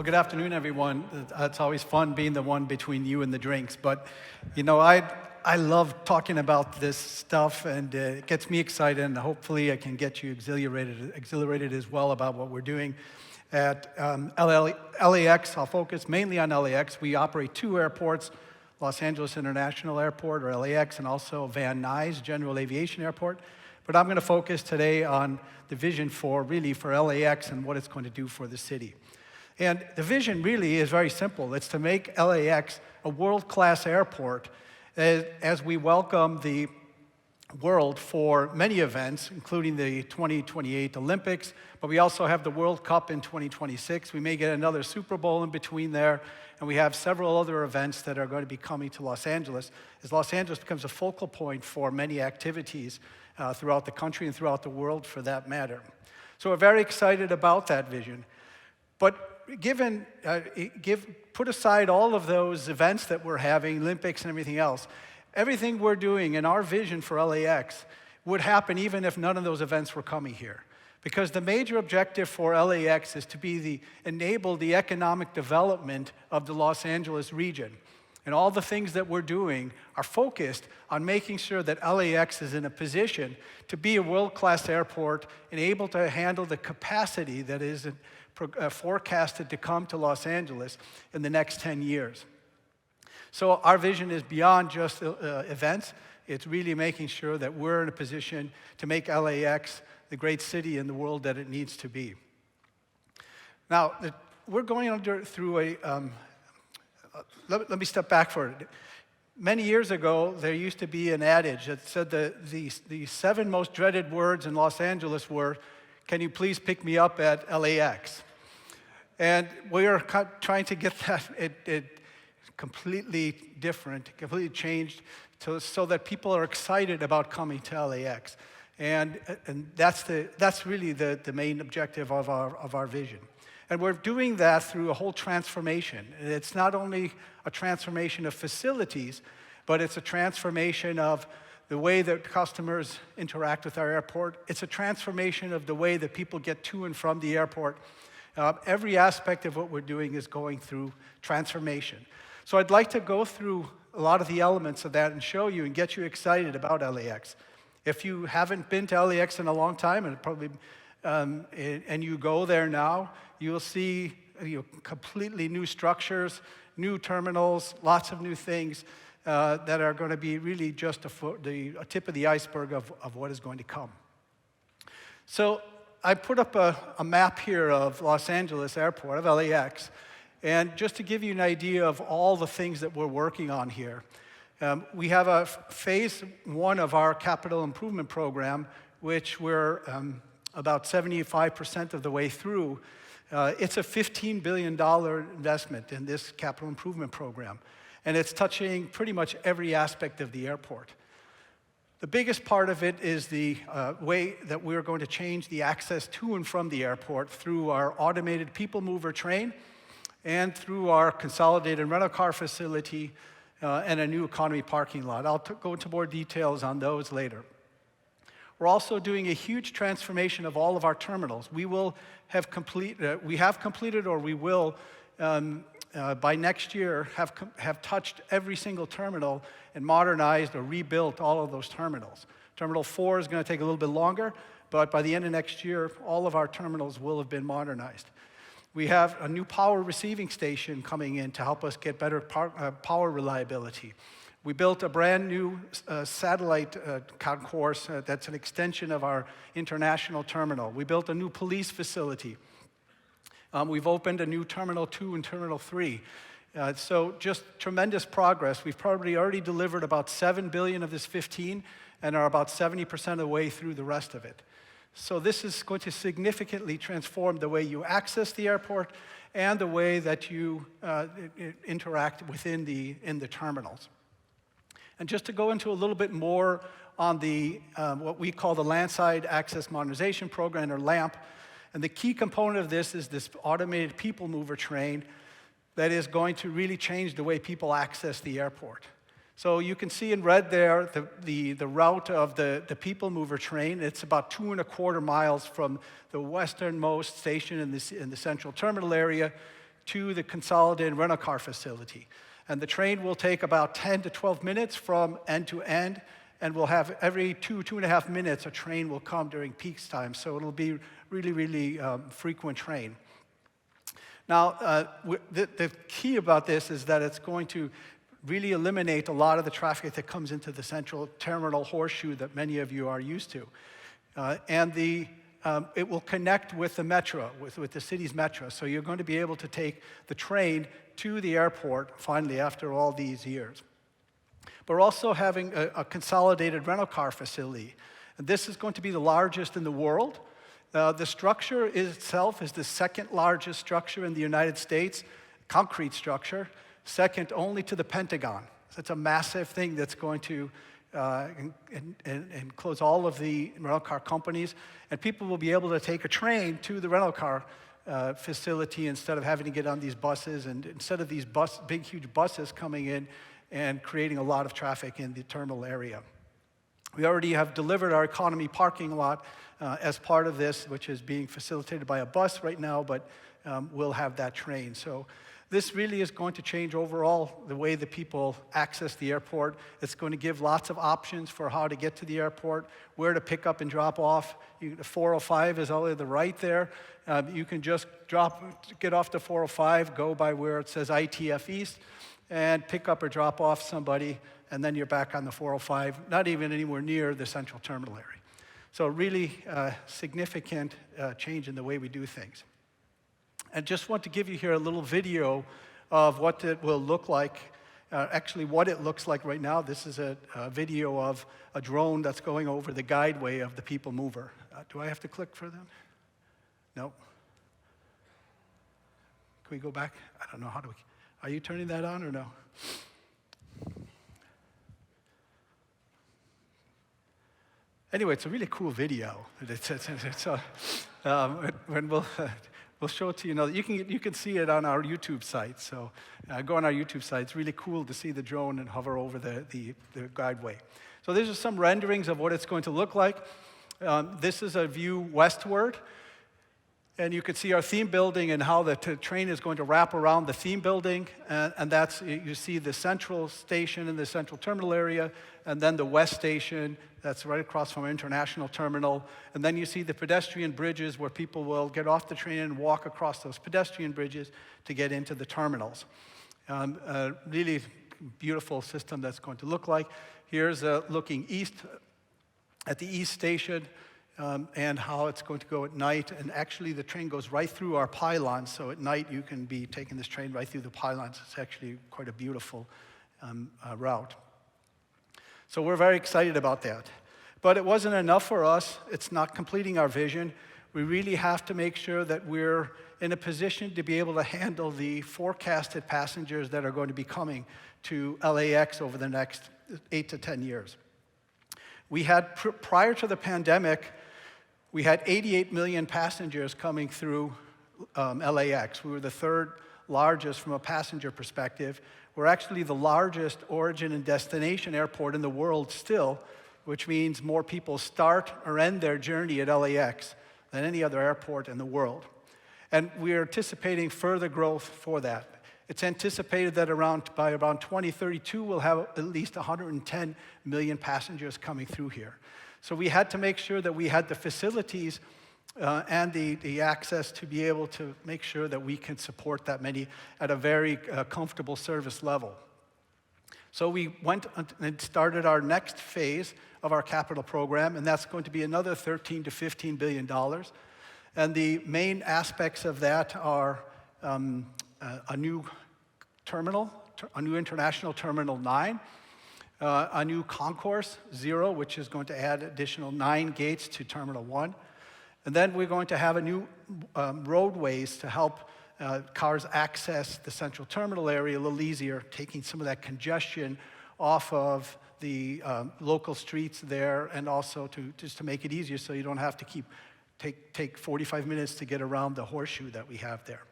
Well, good afternoon, everyone. It's always fun being the one between you and the drinks. But, I love talking about this stuff, and it gets me excited, and hopefully I can get you exhilarated as well about what we're doing at LAX. I'll focus mainly on LAX. We operate two airports, Los Angeles International Airport, or LAX, and also Van Nuys General Aviation Airport. But I'm going to focus today on the vision for LAX and what it's going to do for the city. And the vision really is very simple. It's to make LAX a world-class airport as we welcome the world for many events, including the 2028 Olympics, but we also have the World Cup in 2026. We may get another Super Bowl in between there, and we have several other events that are going to be coming to Los Angeles, as Los Angeles becomes a focal point for many activities throughout the country and throughout the world for that matter. So we're very excited about that vision. But put aside all of those events that we're having, Olympics and everything else, everything we're doing in our vision for LAX would happen even if none of those events were coming here. Because the major objective for LAX is to enable the economic development of the Los Angeles region. And all the things that we're doing are focused on making sure that LAX is in a position to be a world-class airport and able to handle the capacity that is forecasted to come to Los Angeles in the next 10 years. So our vision is beyond just events. It's really making sure that we're in a position to make LAX the great city in the world that it needs to be. Now, we're going through let me step back for it. Many years ago, there used to be an adage that said the 7 most dreaded words in Los Angeles were, "Can you please pick me up at LAX?" And we are trying to get that it completely different, completely changed, so that people are excited about coming to LAX. And that's really the main objective of our vision. And we're doing that through a whole transformation. And it's not only a transformation of facilities, but it's a transformation of the way that customers interact with our airport. It's a transformation of the way that people get to and from the airport. Every aspect of what we're doing is going through transformation. So I'd like to go through a lot of the elements of that and show you and get you excited about LAX. If you haven't been to LAX in a long time, and you go there now, you will see completely new structures, new terminals, lots of new things that are going to be really just a tip of the iceberg of what is going to come. So I put up a map here of Los Angeles Airport, of LAX, and just to give you an idea of all the things that we're working on here. We have a phase 1 of our capital improvement program, which we're about 75% of the way through. It's a $15 billion investment in this capital improvement program, and it's touching pretty much every aspect of the airport. The biggest part of it is the way that we're going to change the access to and from the airport through our automated people mover train and through our consolidated rental car facility and a new economy parking lot. I'll go into more details on those later. We're also doing a huge transformation of all of our terminals. We have completed, or we will, by next year, have touched every single terminal and modernized or rebuilt all of those terminals. Terminal 4 is going to take a little bit longer, but by the end of next year, all of our terminals will have been modernized. We have a new power receiving station coming in to help us get better power reliability. We built a brand new satellite concourse that's an extension of our international terminal. We built a new police facility. We've opened a new Terminal 2 and Terminal 3. So just tremendous progress. We've probably already delivered about $7 billion of this 15 and are about 70% of the way through the rest of it. So this is going to significantly transform the way you access the airport and the way that you interact in the terminals. And just to go into a little bit more on what we call the Landside Access Modernization Program, or LAMP, and the key component of this is this automated people mover train that is going to really change the way people access the airport. So you can see in red there the route of the people mover train. It's about 2.25 miles from the westernmost station in the central terminal area to the consolidated rental car facility. And the train will take about 10 to 12 minutes from end to end, and we'll have every 2.5 minutes, a train will come during peak time. So it'll be really, really frequent train. Now, the key about this is that it's going to really eliminate a lot of the traffic that comes into the central terminal horseshoe that many of you are used to. It will connect with the metro, with the city's metro. So you're going to be able to take the train to the airport, finally, after all these years. But we're also having a consolidated rental car facility. And this is going to be the largest in the world. The structure itself is the second largest structure in the United States, concrete structure, second only to the Pentagon. So it's a massive thing that's going to enclose all of the rental car companies, and people will be able to take a train to the rental car facility instead of having to get on these buses, and instead of these big, huge buses coming in and creating a lot of traffic in the terminal area. We already have delivered our economy parking lot as part of this, which is being facilitated by a bus right now, but we'll have that train. So this really is going to change overall the way that people access the airport. It's going to give lots of options for how to get to the airport, where to pick up and drop off. The 405 is all to the right there. You can just get off the 405, go by where it says ITF East, and pick up or drop off somebody, and then you're back on the 405, not even anywhere near the central terminal area. So really significant change in the way we do things. I just want to give you here a little video of what it will look like, actually what it looks like right now. This is a video of a drone that's going over the guideway of the People Mover. Do I have to click for that? No. Can we go back? I don't know, how do we? Are you turning that on or no? Anyway, it's a really cool video. When we'll show it to you. You can see it on our YouTube site. So go on our YouTube site. It's really cool to see the drone and hover over the guideway. So these are some renderings of what it's going to look like. This is a view westward. And you can see our theme building and how the train is going to wrap around the theme building. And that's, you see the central station in the central terminal area, and then the west station, that's right across from our international terminal. And then you see the pedestrian bridges where people will get off the train and walk across those pedestrian bridges to get into the terminals. A really beautiful system that's going to look like. Here's looking east at the east station. And how it's going to go at night. And actually, the train goes right through our pylons. So at night, you can be taking this train right through the pylons. It's actually quite a beautiful route. So we're very excited about that. But it wasn't enough for us. It's not completing our vision. We really have to make sure that we're in a position to be able to handle the forecasted passengers that are going to be coming to LAX over the next 8 to 10 years. We had, prior to the pandemic, we had 88 million passengers coming through LAX. We were the third largest from a passenger perspective. We're actually the largest origin and destination airport in the world still, which means more people start or end their journey at LAX than any other airport in the world. And we're anticipating further growth for that. It's anticipated that by around 2032, we'll have at least 110 million passengers coming through here. So we had to make sure that we had the facilities and the access to be able to make sure that we can support that many at a very comfortable service level. So we went and started our next phase of our capital program, and that's going to be another $13 to $15 billion. And the main aspects of that are a new terminal, a new International Terminal 9, a new Concourse 0, which is going to add additional 9 gates to Terminal 1. And then we're going to have a new roadways to help cars access the central terminal area a little easier, taking some of that congestion off of the local streets there, and also just to make it easier so you don't have to take 45 minutes to get around the horseshoe that we have there.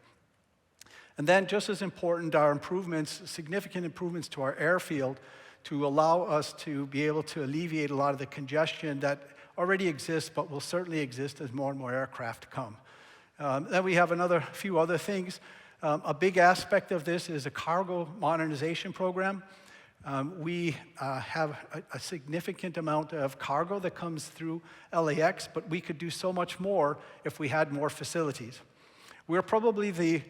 And then just as important are improvements, significant improvements to our airfield to allow us to be able to alleviate a lot of the congestion that already exists but will certainly exist as more and more aircraft come. Then we have few other things. A big aspect of this is a cargo modernization program. We have a significant amount of cargo that comes through LAX, but we could do so much more if we had more facilities. We're probably the,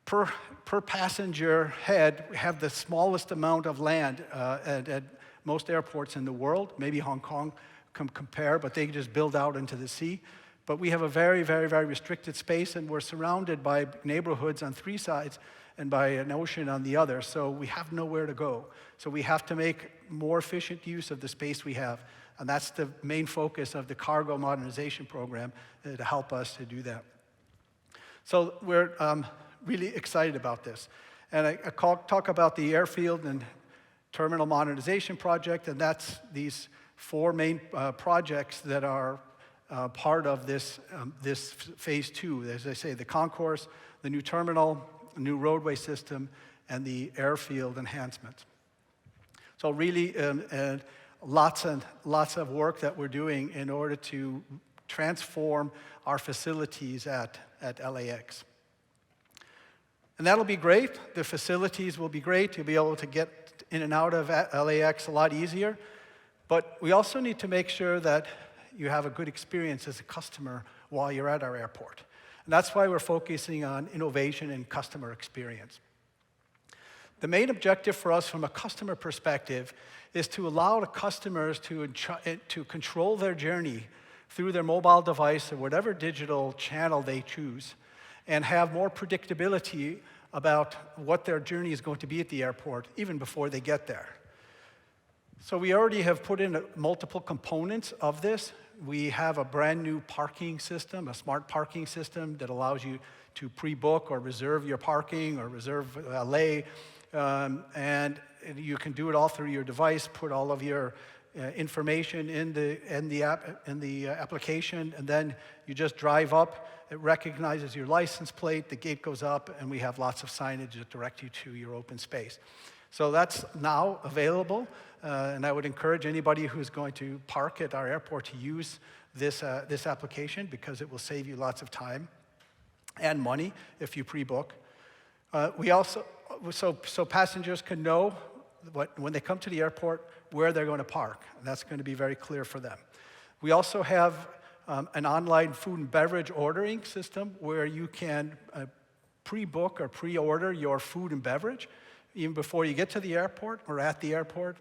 per passenger head, we have the smallest amount of land at most airports in the world. Maybe Hong Kong can compare, but they just build out into the sea. But we have a very, very, very restricted space, and we're surrounded by neighborhoods on 3 sides and by an ocean on the other, so we have nowhere to go. So we have to make more efficient use of the space we have, and that's the main focus of the cargo modernization program to help us to do that. So we're really excited about this. And I talk about the airfield and terminal modernization project, and that's these 4 main projects that are part of this, this phase 2. As I say, the concourse, the new terminal, new roadway system, and the airfield enhancements. So really lots of work that we're doing in order to transform our facilities at LAX. And that'll be great. The facilities will be great. You'll be able to get in and out of LAX a lot easier. But we also need to make sure that you have a good experience as a customer while you're at our airport. And that's why we're focusing on innovation and customer experience. The main objective for us from a customer perspective is to allow the customers to control their journey through their mobile device or whatever digital channel they choose, and have more predictability about what their journey is going to be at the airport even before they get there. So we already have put in multiple components of this. We have a brand new parking system, a smart parking system that allows you to pre-book or reserve your parking or reserve valet. And you can do it all through your device, put all of your information in the application, and then you just drive up. It recognizes your license plate, the gate goes up, and we have lots of signage that direct you to your open space. So that's now available, and I would encourage anybody who's going to park at our airport to use this application, because it will save you lots of time and money if you pre-book. We also, so passengers can know when they come to the airport where they're going to park, and that's going to be very clear for them. We also have an online food and beverage ordering system where you can pre-book or pre-order your food and beverage even before you get to the airport or at the airport.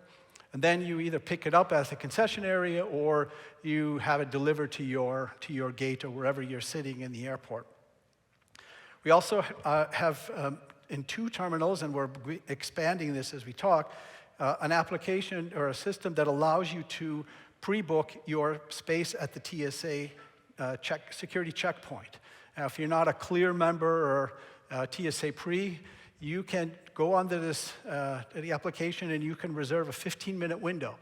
And then you either pick it up at the concession area or you have it delivered to your gate or wherever you're sitting in the airport. We also have in 2 terminals, and we're expanding this as we talk, an application or a system that allows you to pre-book your space at the TSA security checkpoint. Now, if you're not a Clear member or TSA Pre, you can go onto the application and you can reserve a 15-minute window.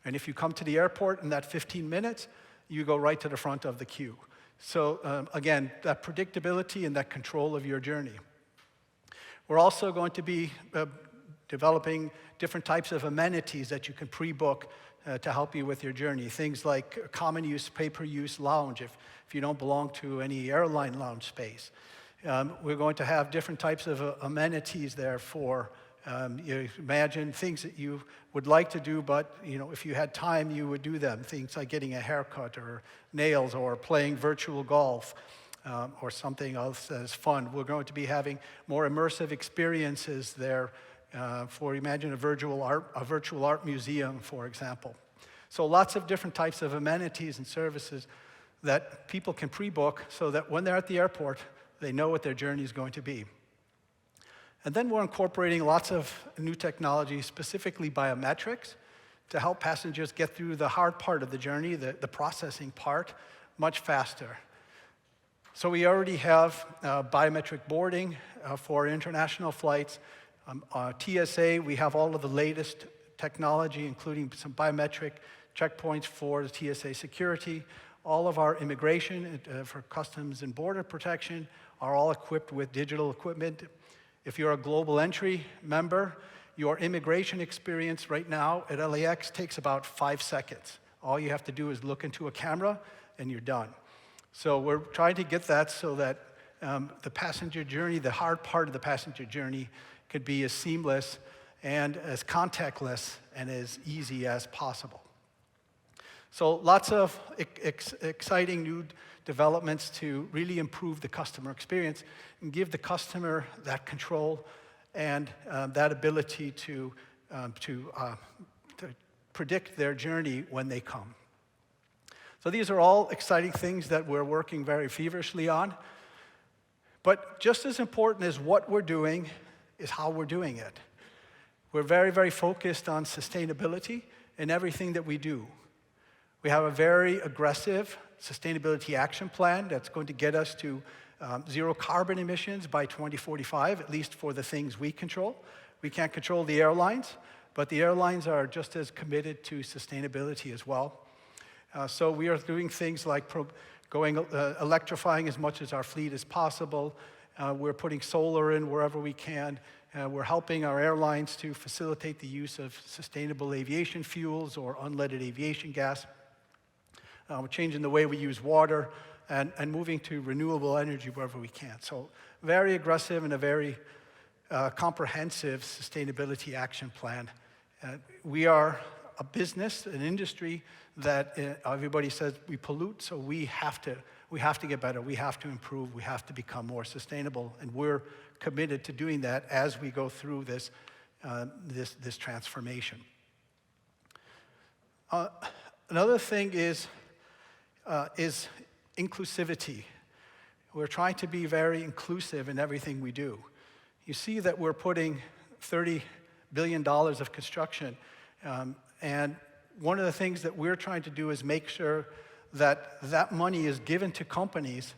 And if you come to the airport in that 15 minutes, you go right to the front of the queue. So again, that predictability and that control of your journey. We're also going to be developing different types of amenities that you can pre-book to help you with your journey. Things like common use, pay-per-use lounge if you don't belong to any airline lounge space. We're going to have different types of amenities there for, you imagine things that you would like to do, but if you had time, you would do them. Things like getting a haircut or nails or playing virtual golf or something else that is fun. We're going to be having more immersive experiences there for, imagine a virtual art museum, for example. So lots of different types of amenities and services that people can pre-book so that when they're at the airport, they know what their journey is going to be. And then we're incorporating lots of new technology, specifically biometrics, to help passengers get through the hard part of the journey, the processing part, much faster. So we already have biometric boarding for international flights. TSA, we have all of the latest technology, including some biometric checkpoints for the TSA security. All of our immigration for customs and border protection are all equipped with digital equipment. If you're a global entry member, your immigration experience right now at LAX takes about 5 seconds. All you have to do is look into a camera and you're done. So we're trying to get that so that the passenger journey, the hard part of the passenger journey, could be as seamless and as contactless and as easy as possible. So lots of exciting new developments to really improve the customer experience and give the customer that control and that ability to predict their journey when they come. So these are all exciting things that we're working very feverishly on. But just as important as what we're doing is how we're doing it. We're very, very focused on sustainability in everything that we do. We have a very aggressive sustainability action plan that's going to get us to zero carbon emissions by 2045, at least for the things we control. We can't control the airlines, but the airlines are just as committed to sustainability as well. So we are doing things like electrifying as much as our fleet as possible. We're putting solar in wherever we can. We're helping our airlines to facilitate the use of sustainable aviation fuels or unleaded aviation gas. We're changing the way we use water and moving to renewable energy wherever we can. So very aggressive and a very comprehensive sustainability action plan. We are a business, an industry that everybody says we pollute, so we have to get better, we have to improve, we have to become more sustainable, and we're committed to doing that as we go through this transformation. Another thing is inclusivity. We're trying to be very inclusive in everything we do. You see that we're putting $30 billion of construction, and one of the things that we're trying to do is make sure that that money is given to companies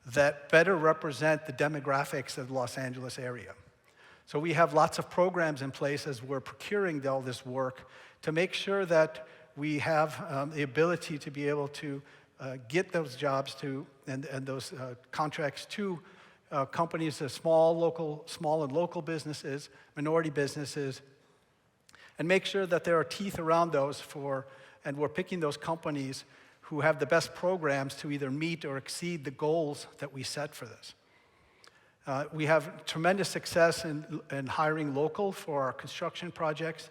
that better represent the demographics of the Los Angeles area. So we have lots of programs in place as we're procuring all this work to make sure that we have the ability to be able to get those jobs to and those contracts to companies, small and local businesses, minority businesses, and make sure that there are teeth around those and we're picking those companies who have the best programs to either meet or exceed the goals that we set for this. We have tremendous success in hiring local for our construction projects,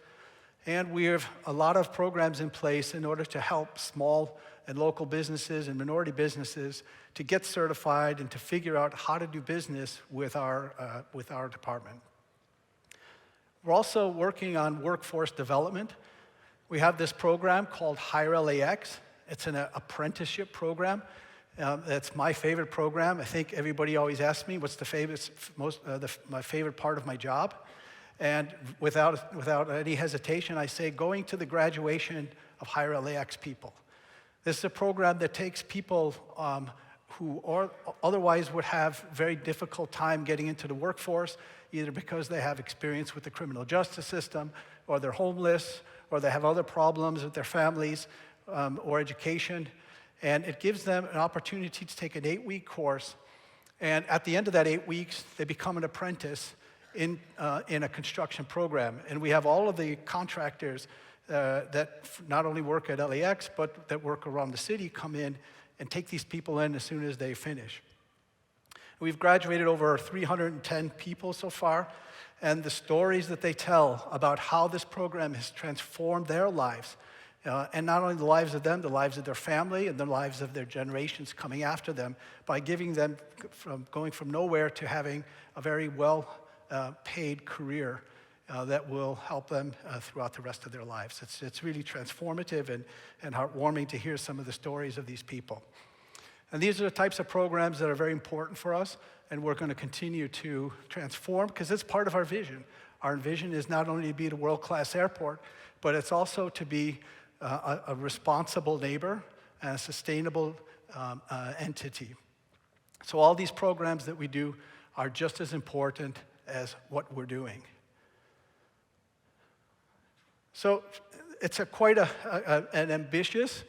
and we have a lot of programs in place in order to help small and local businesses and minority businesses to get certified and to figure out how to do business with our department. We're also working on workforce development. We have this program called Hire LAX. It's an apprenticeship program. That's my favorite program. I think everybody always asks me what's my favorite part of my job. And without any hesitation, I say going to the graduation of Hire LAX people. This is a program that takes people who otherwise would have very difficult time getting into the workforce, either because they have experience with the criminal justice system, or they're homeless, or they have other problems with their families, or education. And it gives them an opportunity to take an 8-week course. And at the end of that 8 weeks, they become an apprentice in a construction program. And we have all of the contractors that not only work at LAX, but that work around the city come in and take these people in as soon as they finish. We've graduated over 310 people so far, and the stories that they tell about how this program has transformed their lives, and not only the lives of them, the lives of their family and the lives of their generations coming after them, by giving them going from nowhere to having a very well paid career that will help them throughout the rest of their lives. It's really transformative and heartwarming to hear some of the stories of these people. And these are the types of programs that are very important for us, and we're going to continue to transform because it's part of our vision. Our vision is not only to be the world-class airport, but it's also to be a responsible neighbor and a sustainable entity. So all these programs that we do are just as important as what we're doing. So it's quite an ambitious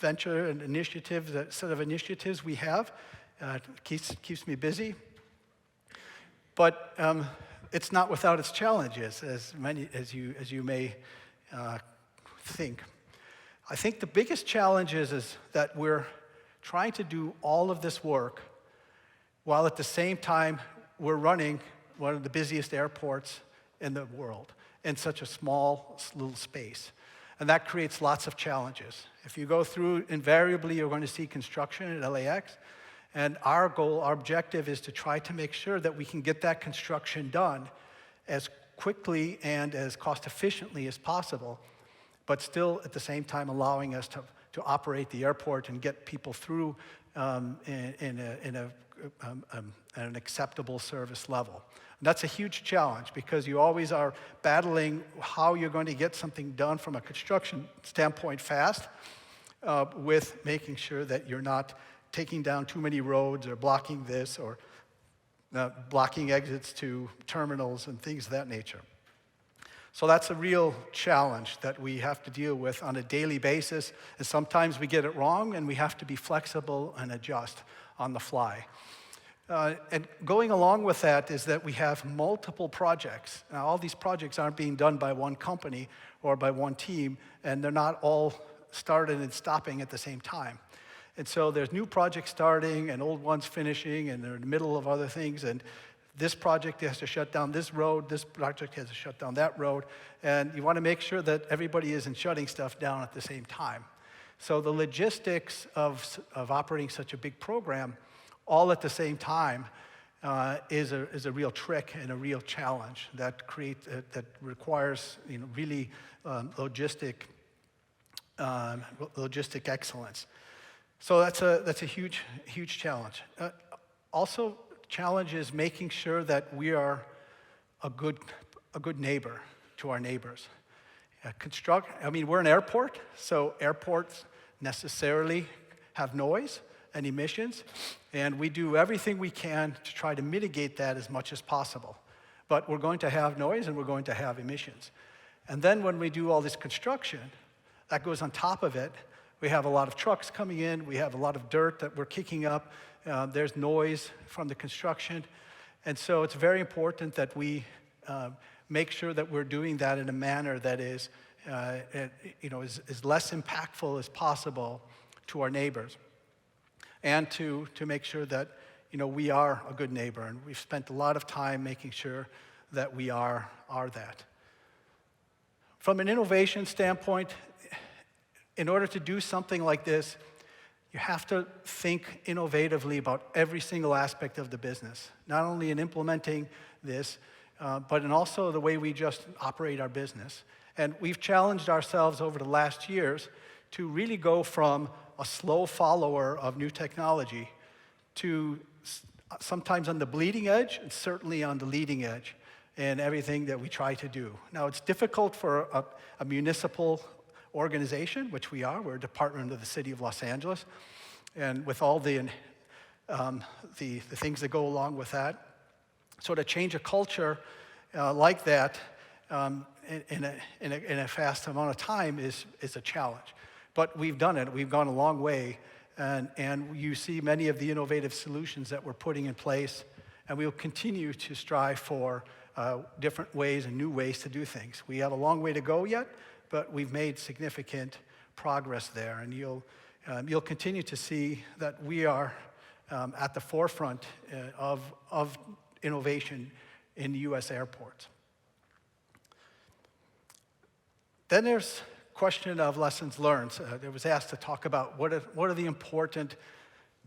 venture and initiative, the set of initiatives we have. Keeps me busy. But it's not without its challenges, as you may think. I think the biggest challenge is that we're trying to do all of this work while at the same time we're running one of the busiest airports in the world in such a small little space. And that creates lots of challenges. If you go through, invariably you're going to see construction at LAX. And our goal, our objective is to try to make sure that we can get that construction done as quickly and as cost efficiently as possible, but still at the same time allowing us to operate the airport and get people through in an acceptable service level. And that's a huge challenge because you always are battling how you're going to get something done from a construction standpoint fast with making sure that you're not taking down too many roads or blocking this or blocking exits to terminals and things of that nature. So that's a real challenge that we have to deal with on a daily basis. And sometimes we get it wrong and we have to be flexible and adjust on the fly. And going along with that is that we have multiple projects. Now, all these projects aren't being done by one company or by one team, and they're not all started and stopping at the same time. And so there's new projects starting and old ones finishing, and they're in the middle of other things. And this project has to shut down this road, this project has to shut down that road. And you want to make sure that everybody isn't shutting stuff down at the same time. So the logistics of operating such a big program all at the same time is a real trick and a real challenge that requires really logistic excellence. So that's a huge challenge. Also, challenge is making sure that we are a good neighbor to our neighbors. We're an airport, so airports necessarily have noise and emissions, and we do everything we can to try to mitigate that as much as possible. But we're going to have noise and we're going to have emissions. And then when we do all this construction, that goes on top of it. We have a lot of trucks coming in, we have a lot of dirt that we're kicking up, there's noise from the construction. And so it's very important that we make sure that we're doing that in a manner that is less impactful as possible to our neighbors. And to make sure that we are a good neighbor, and we've spent a lot of time making sure that we are that. From an innovation standpoint, in order to do something like this, you have to think innovatively about every single aspect of the business, not only in implementing this, but in also the way we just operate our business. And we've challenged ourselves over the last years to really go from a slow follower of new technology to sometimes on the bleeding edge and certainly on the leading edge in everything that we try to do. Now, it's difficult for a municipal organization, which we are. We're a department of the city of Los Angeles, and with all the things that go along with that. So to change a culture like that in a fast amount of time is a challenge. But we've done it. We've gone a long way, and you see many of the innovative solutions that we're putting in place, and we'll continue to strive for different ways and new ways to do things. We have a long way to go yet, but we've made significant progress there, and you'll continue to see that we are at the forefront of innovation in U.S. airports. Then there's question of lessons learned. It was asked to talk about what are the important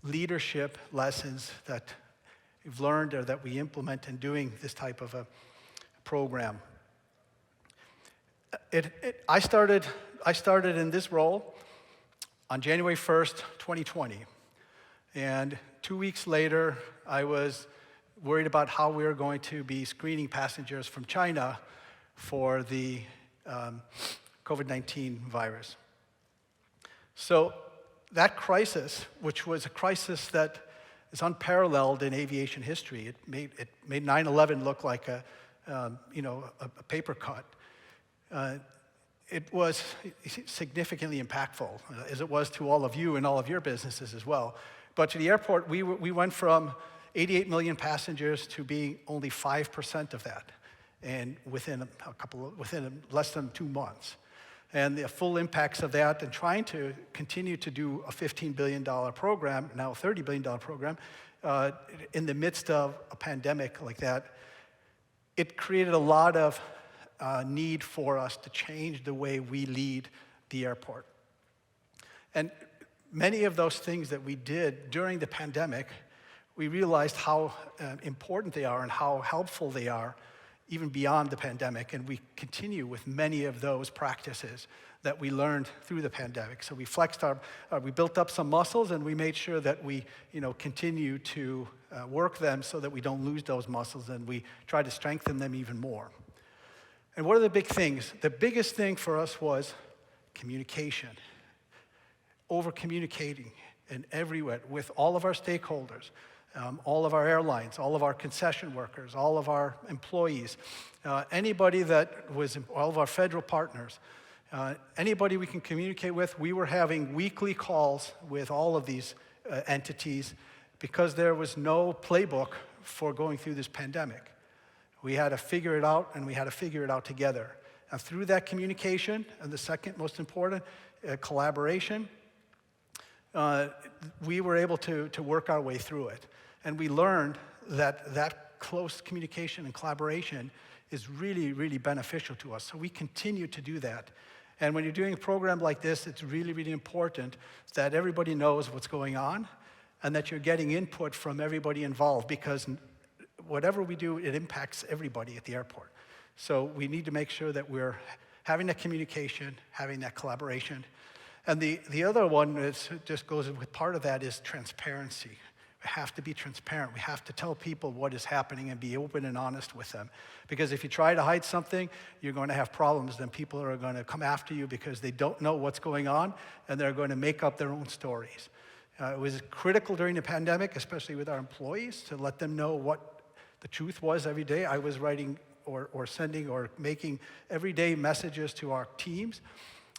leadership lessons that you've learned or that we implement in doing this type of a program. I started in this role on January 1st, 2020. And 2 weeks later, I was worried about how we were going to be screening passengers from China for the COVID-19 virus. So that crisis, which was a crisis that is unparalleled in aviation history, it made 9/11 look like a paper cut. It was significantly impactful, as it was to all of you and all of your businesses as well. But to the airport, we went from 88 million passengers to being only 5% of that, and within less than 2 months. and the full impacts of that, and trying to continue to do a $15 billion program, now a $30 billion program, in the midst of a pandemic like that, it created a lot of need for us to change the way we lead the airport. And many of those things that we did during the pandemic, we realized how important they are and how helpful they are even beyond the pandemic, and we continue with many of those practices that we learned through the pandemic. So we flexed we built up some muscles, and we made sure that we, continue to work them so that we don't lose those muscles, and we try to strengthen them even more. And what are the big things? The biggest thing for us was communication. Over-communicating in every way with all of our stakeholders, all of our airlines, all of our concession workers, all of our employees, anybody that was, all of our federal partners, anybody we can communicate with. We were having weekly calls with all of these entities because there was no playbook for going through this pandemic. We had to figure it out, and we had to figure it out together. And through that communication, and the second most important, collaboration, we were able to work our way through it. And we learned that close communication and collaboration is really, really beneficial to us. So we continue to do that. And when you're doing a program like this, it's really, really important that everybody knows what's going on and that you're getting input from everybody involved, because whatever we do, it impacts everybody at the airport. So we need to make sure that we're having that communication, having that collaboration. And the other one is, just goes with part of that, is transparency. We have to be transparent. We have to tell people what is happening and be open and honest with them. Because if you try to hide something, you're going to have problems. Then people are going to come after you because they don't know what's going on, and they're going to make up their own stories. It was critical during the pandemic, especially with our employees, to let them know what the truth was every day. I was writing or sending or making everyday messages to our teams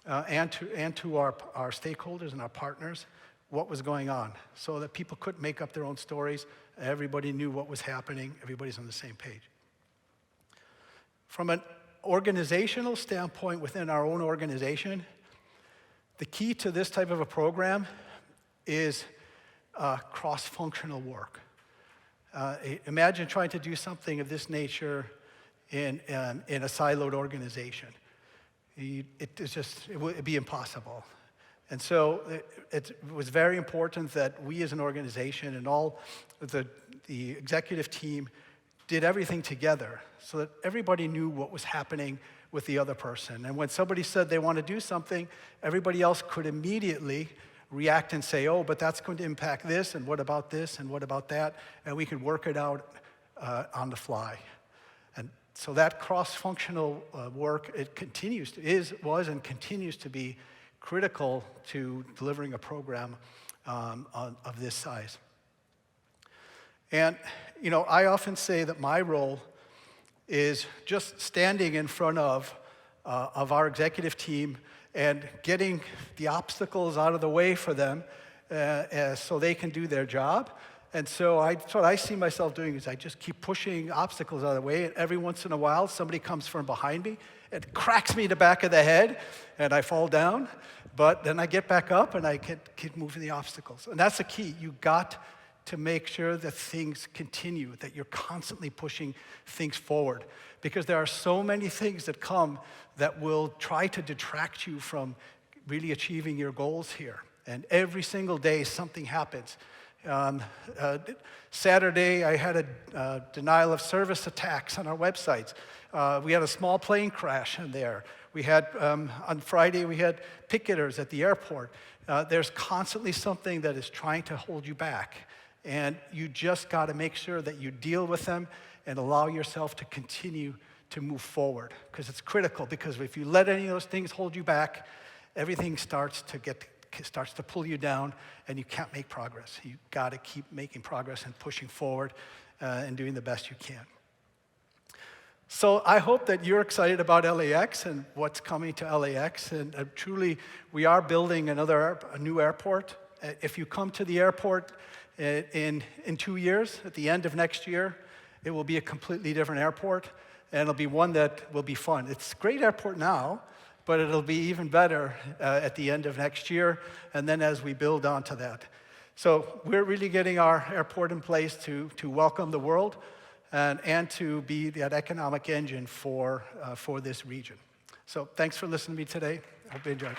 and to our stakeholders and our partners what was going on, so that people couldn't make up their own stories. Everybody knew what was happening. Everybody's on the same page. From an organizational standpoint within our own organization, the key to this type of a program is cross-functional work. Imagine trying to do something of this nature in a siloed organization. It would be impossible. And so it was very important that we as an organization and all the executive team did everything together so that everybody knew what was happening with the other person. And when somebody said they want to do something, everybody else could immediately react and say, oh, but that's going to impact this, and what about this, and what about that? And we could work it out on the fly. And so that cross-functional work, it was and continues to be critical to delivering a program of this size. And, I often say that my role is just standing in front of our executive team and getting the obstacles out of the way for them so they can do their job. And so what I see myself doing is I just keep pushing obstacles out of the way, and every once in a while somebody comes from behind me and cracks me in the back of the head, and I fall down. But then I get back up and I keep moving the obstacles. And that's the key. You got to make sure that things continue, that you're constantly pushing things forward. Because there are so many things that come that will try to detract you from really achieving your goals here. And every single day something happens. Saturday, I had a denial of service attacks on our websites. We had a small plane crash in there. We had, on Friday, we had picketers at the airport. There's constantly something that is trying to hold you back. And you just got to make sure that you deal with them and allow yourself to continue to move forward. Because it's critical, because if you let any of those things hold you back, everything starts to pull you down, and you can't make progress. You got to keep making progress and pushing forward and doing the best you can. So I hope that you're excited about LAX and what's coming to LAX. And truly, we are building a new airport. If you come to the airport in 2 years, at the end of next year, it will be a completely different airport, and it'll be one that will be fun. It's a great airport now, but it'll be even better at the end of next year, and then as we build onto that. So we're really getting our airport in place to welcome the world and to be that economic engine for this region. So thanks for listening to me today. I hope you enjoyed.